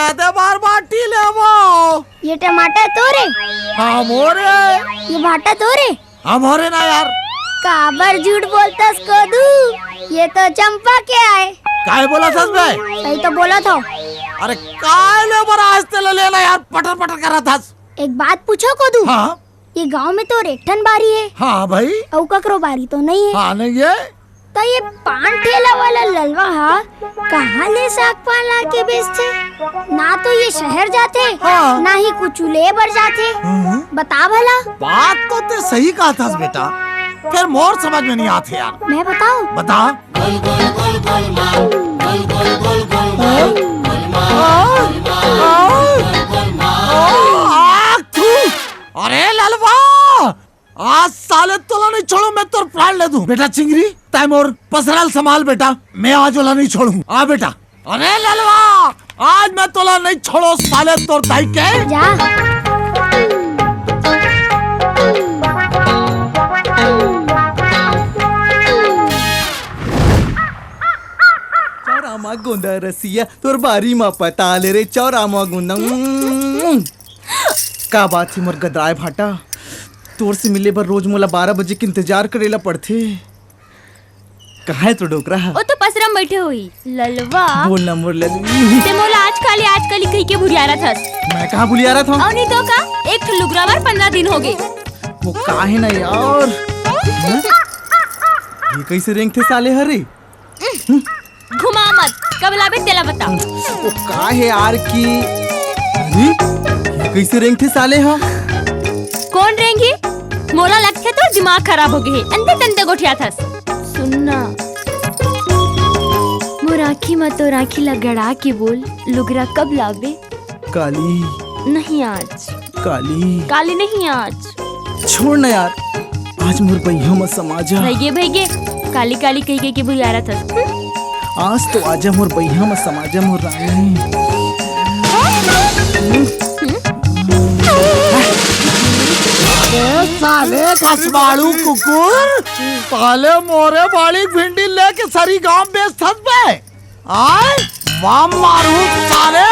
कहते बार बाटी ले वो। ये टमाटर तोरे? हाँ मोरे। ये भाटा तोरे? हाँ मोरे ना यार। काबर झूठ बोलता कोदू, ये तो चंपा के आए। काय बोला सच में? सही तो बोला था। अरे काय ले बड़ा हंसते ले लेना यार, पटर पटर कर रहा था। एक बात पूछो कोदू। हाँ ये गांव में तो रेठन बारी है। हाँ भाई। और ककरो बारी तो नहीं है। हाँ नहीं है। तो ये पान ठेला वाला ललवा कहाँ ले साग पान ला के बेचते? ना तो ये शहर जाते, हाँ। ना ही कुछ लेबर जाते। बता भला। बात तो ते सही कहा था बेटा, फिर मोर समझ में नहीं आते यार। मैं बताऊं? बता। अरे ललवा, आज साले तोला नहीं छोड़ू, मैं तो प्राण ले दूं। बेटा चिंगरी टाइम और पसरल संभाल बेटा, मैं आज वाला नहीं छोड़ू। आ बेटा। अरे ललवा, आज मैं तोला नहीं छोड़ो साले तोर दाई के। जा। चौरामा गोंदा रसिया तोर बारी मा पता ले रे चौरामा गोंदा। का बात है मोर गदराय भाटा, तोर से मिले बर रोज मोला 12 बजे के इंतजार करेला पड़थे। कहाँ है तो डोकरा? ओ तो पसरम बैठे हुई ललवा। बोल ना मोर ते मोला आजकल कही के भुलियारा थस। मैं कहाँ भुलिया रहा था? और नहीं तो का, एक लुगरा बार 15 दिन हो गए। वो का है ना यार, ये कैसे रेंग थे साले हरे? घुमा मत, कब लाबे तेला बता। वो का है यार की, ये कैसे रेंग थे साले? हाँ कौन रहेंगी? मोला लगते तो दिमाग खराब हो गए, अंधे तंते गोठिया थस। सुनना मोर आँखी में तो राखी लगड़ा के बोल, लुगरा कब लाबे? काली नहीं आज। काली नहीं आज। छोड़ ना यार, आज मोर भैया मत समाजा। भैगे काली कही के बुलारा था। आज तो आजा मोर भैया मत समाजा मोर रानी। साले कसबाड़ू कुकुर, साले मोरे बाड़ी भिंडी लेके सरी गांव बेच थस बे। आय वाम मारू साले,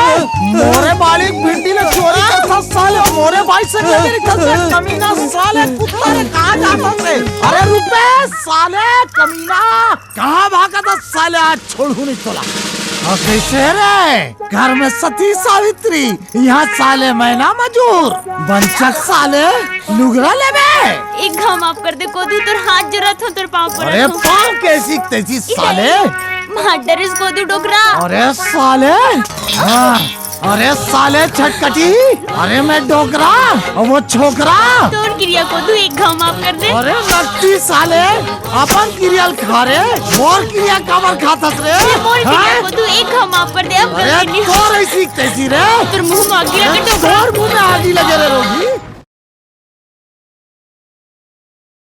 मोरे बाड़ी भिंडी ले चोरी करता साले, मोरे भाई से मेरी कसम कमीना साले, कुत्ता रे कहाँ जाता रे? अरे रुपए साले कमीना, कहाँ भागा था साले? आज छोड़ू नहीं तोला। और कैसे रे घर में सती सावित्री, यहाँ साले मैना मजूर, बंचक साले लुगरा ले बे। एक घाव माफ कर दे कोदू, तोर हाथ जरूरत हो, तोर पाँव पर। अरे पाँव कैसी तेजी साले? डरिस कोदू डोकरा। अरे साले, हाँ अरे साले छटकटी, अरे मैं डोकरा और वो छोकरा। तोर क्रिया कोदू, एक घाव माफ कर दे। अरे नट्टी साले, अपन क्रिया खा रे, मोर क्रिया काबर खाता रे? मोर क्रिया कोदू, एक घाव माफ कर दे। अब अरे तोर ऐसी तेजी रे, तोर मुंह में आगी लगे तो तोर मुंह में आगी लगे रे रोगी।